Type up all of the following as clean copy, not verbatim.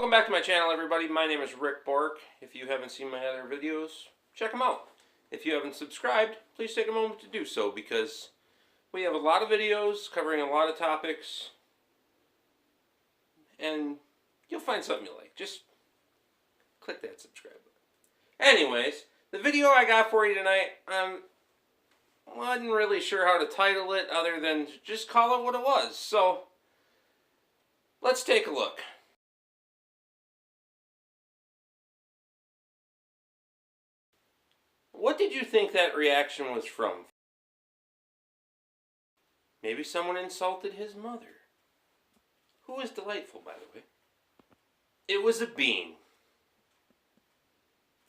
Welcome back to my channel, everybody. My name is Rick Bork. If you haven't seen my other videos, check them out. If you haven't subscribed, please take a moment to do so, because we have a lot of videos covering a lot of topics, and you'll find something you like. Just click that subscribe button. Anyways, the video I got for you tonight, I wasn't really sure how to title it other than just call it what it was. So, let's take a look. What did you think that reaction was from? Maybe someone insulted his mother, who is delightful, by the way. It was a bean.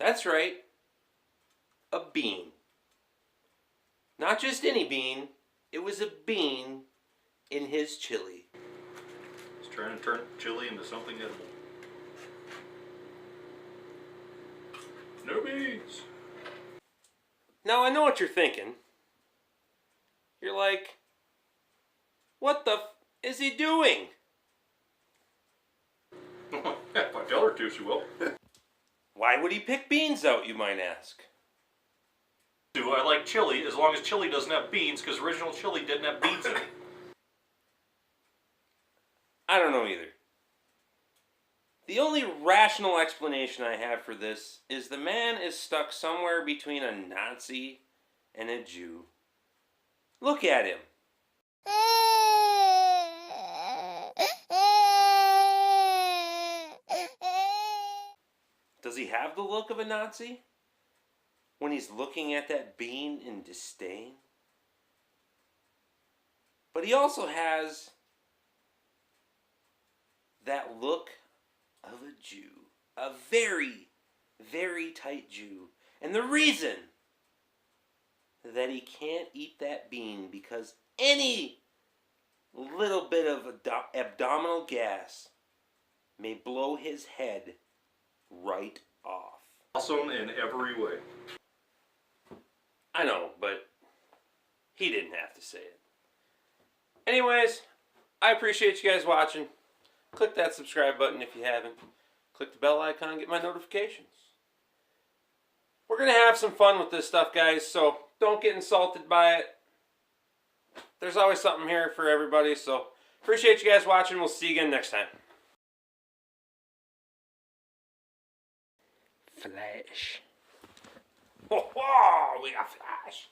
That's right, a bean. Not just any bean, it was a bean in his chili. He's trying to turn chili into something edible. No beans! Now I know what you're thinking. You're like, what the is he doing? If I tell her to, she will. Why would he pick beans out, you might ask? Do I like chili as long as chili doesn't have beans, because original chili didn't have beans in it. I don't know either. The only rational explanation I have for this is the man is stuck somewhere between a Nazi and a Jew. Look at him. Does he have the look of a Nazi when he's looking at that bean in disdain? But he also has that look of a Jew. A very, very tight Jew. And the reason that he can't eat that bean because any little bit of abdominal gas may blow his head right off. Awesome in every way. I know, but he didn't have to say it. Anyways, I appreciate you guys watching. Click that subscribe button if you haven't. Click the bell icon and get my notifications. We're going to have some fun with this stuff, guys, so don't get insulted by it. There's always something here for everybody, so appreciate you guys watching. We'll see you again next time. Flash. Oh, we got Flash.